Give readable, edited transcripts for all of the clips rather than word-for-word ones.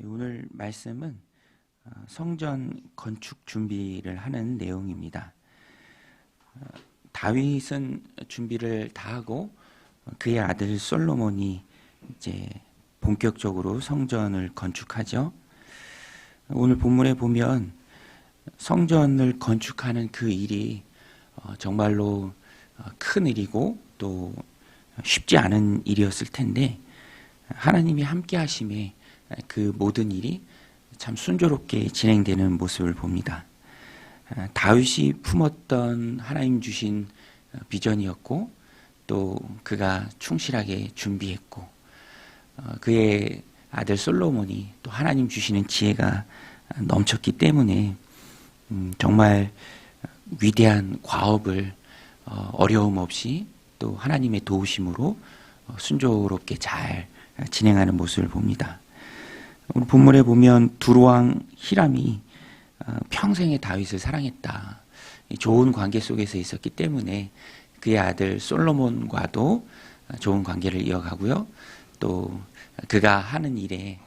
오늘 말씀은 성전 건축 준비를 하는 내용입니다. 다윗은 준비를 다 하고 그의 아들 솔로몬이 이제 본격적으로 성전을 건축하죠. 오늘 본문에 보면 성전을 건축하는 그 일이 정말로 큰 일이고 또 쉽지 않은 일이었을 텐데 하나님이 함께 하심에 그 모든 일이 참 순조롭게 진행되는 모습을 봅니다. 다윗이 품었던 하나님 주신 비전이었고 또 그가 충실하게 준비했고 그의 아들 솔로몬이 또 하나님 주시는 지혜가 넘쳤기 때문에 정말 위대한 과업을 어려움 없이 또 하나님의 도우심으로 순조롭게 잘 진행하는 모습을 봅니다. 오늘 본문에 보면 두로왕 히람이 평생에 다윗을 사랑했다. 좋은 관계 속에서 있었기 때문에 그의 아들 솔로몬과도 좋은 관계를 이어가고요. 또 그가 하는 일에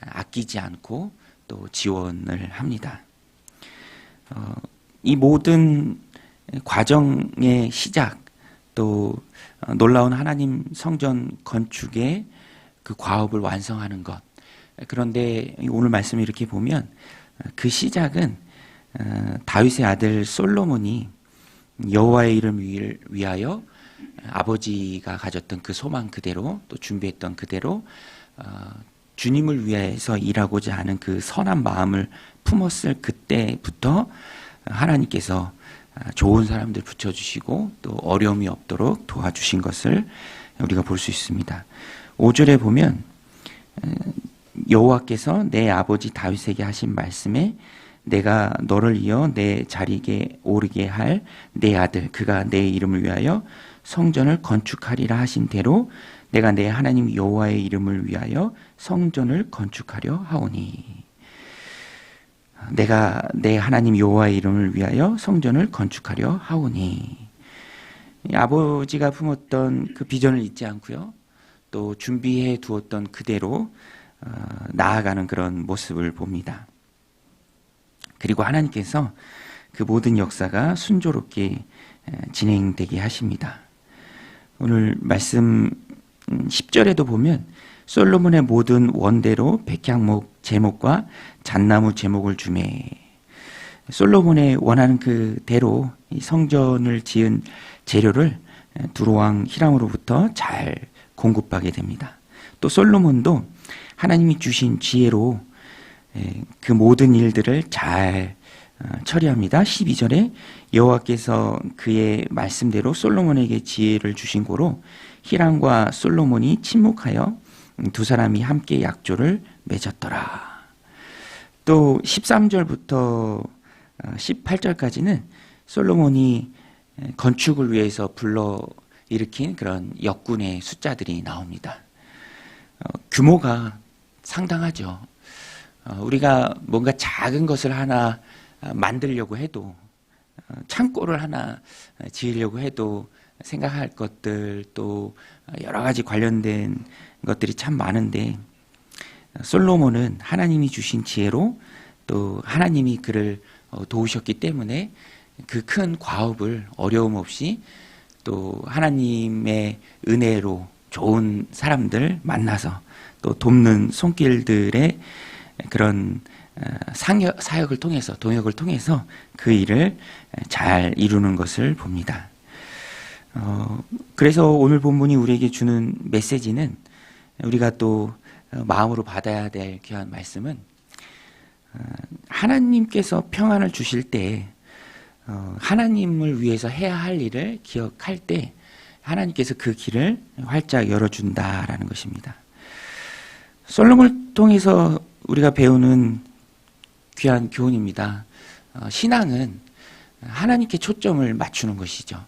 아끼지 않고 또 지원을 합니다. 이 모든 과정의 시작 또 놀라운 하나님 성전 건축의 그 과업을 완성하는 것. 그런데 오늘 말씀을 이렇게 보면 그 시작은 다윗의 아들 솔로몬이 여호와의 이름을 위하여 아버지가 가졌던 그 소망 그대로 또 준비했던 그대로 주님을 위해서 일하고자 하는 그 선한 마음을 품었을 그때부터 하나님께서 좋은 사람들 붙여주시고 또 어려움이 없도록 도와주신 것을 우리가 볼 수 있습니다. 5절에 보면 여호와께서 내 아버지 다윗에게 하신 말씀에 내가 너를 이어 내 자리에 오르게 할 내 아들 그가 내 이름을 위하여 성전을 건축하리라 하신 대로 내가 내 하나님 여호와의 이름을 위하여 성전을 건축하려 하오니. 내가 내 하나님 여호와의 이름을 위하여 성전을 건축하려 하오니. 아버지가 품었던 그 비전을 잊지 않고요. 또 준비해 두었던 그대로 나아가는 그런 모습을 봅니다. 그리고 하나님께서 그 모든 역사가 순조롭게 진행되게 하십니다. 오늘 말씀 10절에도 보면 솔로몬의 모든 원대로 백향목 제목과 잣나무 제목을 주매. 솔로몬의 원하는 그대로 이 성전을 지은 재료를 두로왕 히람으로부터 잘 공급하게 됩니다. 또 솔로몬도 하나님이 주신 지혜로 그 모든 일들을 잘 처리합니다. 12절에 여호와께서 그의 말씀대로 솔로몬에게 지혜를 주신 고로 히람과 솔로몬이 친목하여 두 사람이 함께 약조를 맺었더라. 또 13절부터 18절까지는 솔로몬이 건축을 위해서 불러일으킨 그런 역군의 숫자들이 나옵니다. 규모가 상당하죠. 우리가 뭔가 작은 것을 하나 만들려고 해도 창고를 하나 지으려고 해도 생각할 것들 또 여러 가지 관련된 것들이 참 많은데 솔로몬은 하나님이 주신 지혜로 또 하나님이 그를 도우셨기 때문에 그 큰 과업을 어려움 없이 또 하나님의 은혜로 좋은 사람들 만나서 또 돕는 손길들의 그런 사역을 통해서 동역을 통해서 그 일을 잘 이루는 것을 봅니다. 그래서 오늘 본문이 우리에게 주는 메시지는 우리가 또 마음으로 받아야 될 귀한 말씀은 하나님께서 평안을 주실 때 하나님을 위해서 해야 할 일을 기억할 때 하나님께서 그 길을 활짝 열어준다라는 것입니다. 솔로몬을 통해서 우리가 배우는 귀한 교훈입니다. 신앙은 하나님께 초점을 맞추는 것이죠.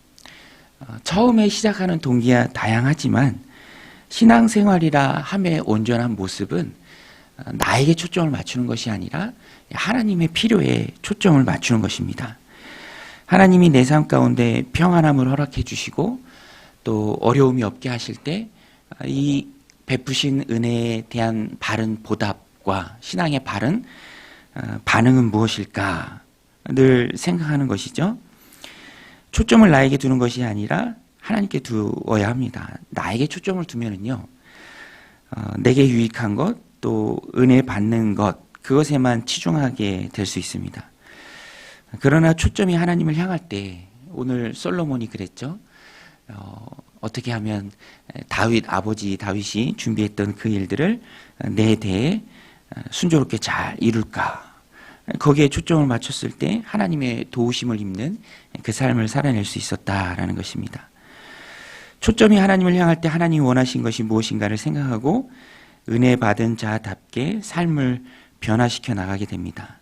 처음에 시작하는 동기야 다양하지만 신앙생활이라 함의 온전한 모습은 나에게 초점을 맞추는 것이 아니라 하나님의 필요에 초점을 맞추는 것입니다. 하나님이 내 삶 가운데 평안함을 허락해 주시고 또 어려움이 없게 하실 때 이 베푸신 은혜에 대한 바른 보답 방식과 신앙의 바른 반응은 무엇일까 늘 생각하는 것이죠. 초점을 나에게 두는 것이 아니라 하나님께 두어야 합니다. 나에게 초점을 두면은요, 내게 유익한 것, 또 은혜 받는 것, 그것에만 치중하게 될 수 있습니다. 그러나 초점이 하나님을 향할 때, 오늘 솔로몬이 그랬죠. 어떻게 하면 아버지 다윗이 준비했던 그 일들을 내 대에 순조롭게 잘 이룰까. 거기에 초점을 맞췄을 때 하나님의 도우심을 입는 그 삶을 살아낼 수 있었다라는 것입니다. 초점이 하나님을 향할 때 하나님이 원하신 것이 무엇인가를 생각하고 은혜 받은 자답게 삶을 변화시켜 나가게 됩니다.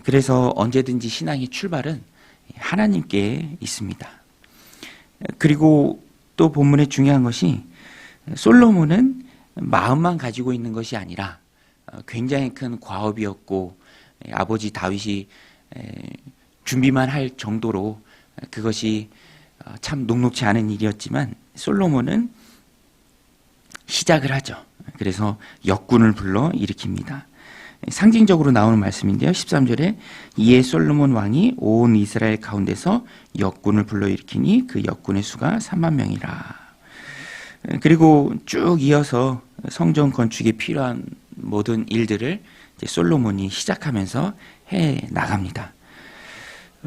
그래서 언제든지 신앙의 출발은 하나님께 있습니다. 그리고 또 본문에 중요한 것이 솔로몬은 마음만 가지고 있는 것이 아니라 굉장히 큰 과업이었고 아버지 다윗이 준비만 할 정도로 그것이 참 녹록지 않은 일이었지만 솔로몬은 시작을 하죠. 그래서 역군을 불러 일으킵니다. 상징적으로 나오는 말씀인데요. 13절에 이에 솔로몬 왕이 온 이스라엘 가운데서 역군을 불러 일으키니 그 역군의 수가 3만 명이라. 그리고 쭉 이어서 성전 건축에 필요한 모든 일들을 이제 솔로몬이 시작하면서 해 나갑니다.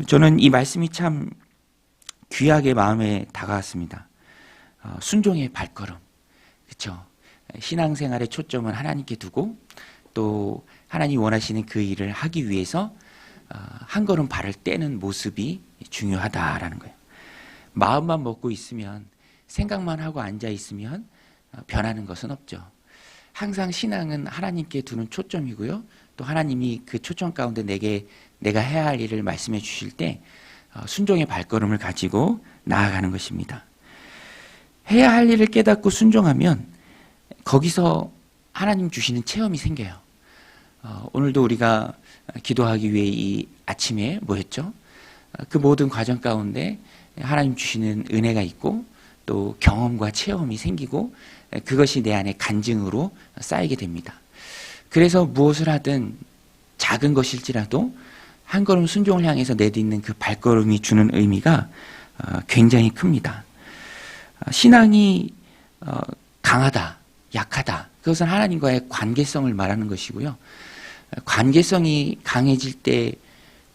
저는 이 말씀이 참 귀하게 마음에 다가왔습니다. 순종의 발걸음, 그렇죠? 신앙생활의 초점은 하나님께 두고 또 하나님이 원하시는 그 일을 하기 위해서 한 걸음 발을 떼는 모습이 중요하다라는 거예요. 마음만 먹고 있으면, 생각만 하고 앉아 있으면 변하는 것은 없죠. 항상 신앙은 하나님께 두는 초점이고요. 또 하나님이 그 초점 가운데 내가 해야 할 일을 말씀해 주실 때 순종의 발걸음을 가지고 나아가는 것입니다. 해야 할 일을 깨닫고 순종하면 거기서 하나님 주시는 체험이 생겨요. 오늘도 우리가 기도하기 위해 이 아침에 모였죠. 그 모든 과정 가운데 하나님 주시는 은혜가 있고 또 경험과 체험이 생기고 그것이 내 안에 간증으로 쌓이게 됩니다. 그래서 무엇을 하든 작은 것일지라도 한 걸음 순종을 향해서 내딛는 그 발걸음이 주는 의미가 굉장히 큽니다. 신앙이 강하다, 약하다, 그것은 하나님과의 관계성을 말하는 것이고요. 관계성이 강해질 때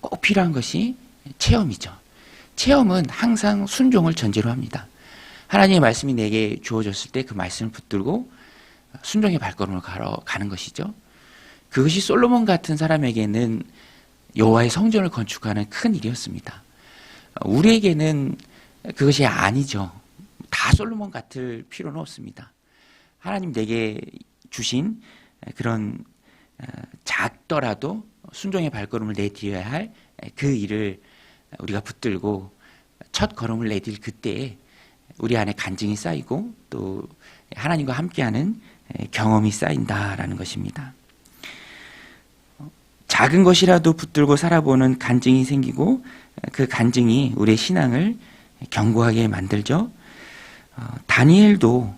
꼭 필요한 것이 체험이죠. 체험은 항상 순종을 전제로 합니다. 하나님의 말씀이 내게 주어졌을 때 그 말씀을 붙들고 순종의 발걸음을 가는 것이죠. 그것이 솔로몬 같은 사람에게는 여호와의 성전을 건축하는 큰 일이었습니다. 우리에게는 그것이 아니죠. 다 솔로몬 같을 필요는 없습니다. 하나님 내게 주신 그런 작더라도 순종의 발걸음을 내디뎌야 할 그 일을 우리가 붙들고 첫 걸음을 내딜 그때에 우리 안에 간증이 쌓이고 또 하나님과 함께하는 경험이 쌓인다라는 것입니다. 작은 것이라도 붙들고 살아보는 간증이 생기고 그 간증이 우리의 신앙을 견고하게 만들죠. 다니엘도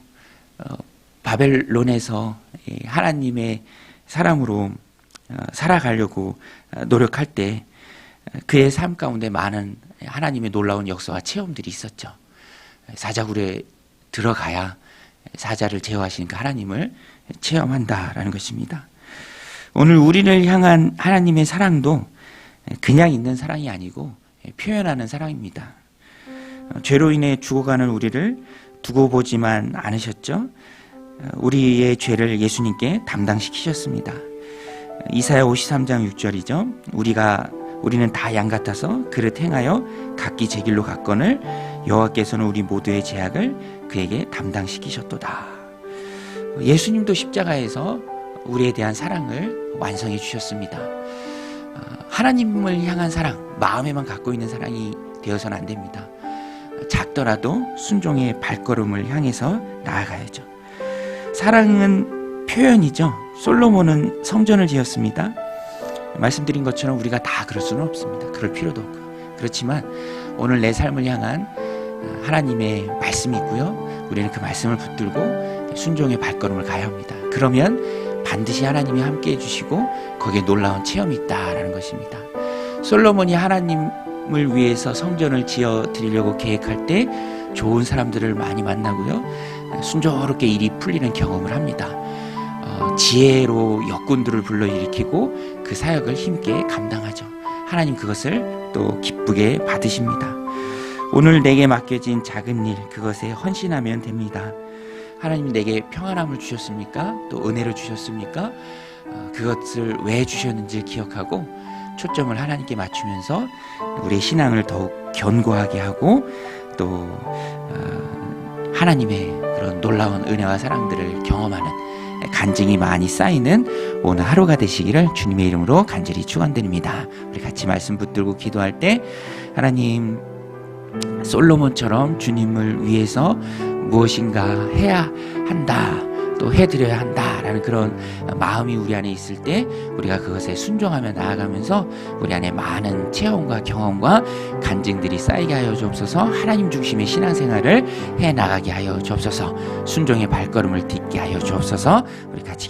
바벨론에서 하나님의 사람으로 살아가려고 노력할 때 그의 삶 가운데 많은 하나님의 놀라운 역사와 체험들이 있었죠. 사자굴에 들어가야 사자를 제어하시니까 하나님을 체험한다라는 것입니다. 오늘 우리를 향한 하나님의 사랑도 그냥 있는 사랑이 아니고 표현하는 사랑입니다. 죄로 인해 죽어가는 우리를 두고 보지만 않으셨죠. 우리의 죄를 예수님께 담당시키셨습니다. 이사야 53장 6절이죠. 우리는 다 양 같아서 그릇 행하여 각기 제 길로 갔거늘 여호와께서는 우리 모두의 죄악을 그에게 담당시키셨도다. 예수님도 십자가에서 우리에 대한 사랑을 완성해 주셨습니다. 하나님을 향한 사랑, 마음에만 갖고 있는 사랑이 되어서는 안 됩니다. 작더라도 순종의 발걸음을 향해서 나아가야죠. 사랑은 표현이죠. 솔로몬은 성전을 지었습니다. 말씀드린 것처럼 우리가 다 그럴 수는 없습니다. 그럴 필요도 없고. 그렇지만 오늘 내 삶을 향한 하나님의 말씀이 있고요. 우리는 그 말씀을 붙들고 순종의 발걸음을 가야 합니다. 그러면 반드시 하나님이 함께 해주시고 거기에 놀라운 체험이 있다라는 것입니다. 솔로몬이 하나님을 위해서 성전을 지어 드리려고 계획할 때 좋은 사람들을 많이 만나고요, 순조롭게 일이 풀리는 경험을 합니다. 지혜로 역군들을 불러일으키고 그 사역을 힘있게 감당하죠. 하나님 그것을 또 기쁘게 받으십니다. 오늘 내게 맡겨진 작은 일, 그것에 헌신하면 됩니다. 하나님 내게 평안함을 주셨습니까? 또 은혜를 주셨습니까? 그것을 왜 주셨는지 기억하고 초점을 하나님께 맞추면서 우리의 신앙을 더욱 견고하게 하고 또 하나님의 그런 놀라운 은혜와 사랑들을 경험하는 간증이 많이 쌓이는 오늘 하루가 되시기를 주님의 이름으로 간절히 축원드립니다. 우리 같이 말씀 붙들고 기도할 때, 하나님 솔로몬처럼 주님을 위해서 무엇인가 해야 한다, 또 해드려야 한다라는 그런 마음이 우리 안에 있을 때 우리가 그것에 순종하며 나아가면서 우리 안에 많은 체험과 경험과 간증들이 쌓이게 하여 주옵소서. 하나님 중심의 신앙생활을 해나가게 하여 주옵소서. 순종의 발걸음을 딛게 하여 주옵소서. 우리 같이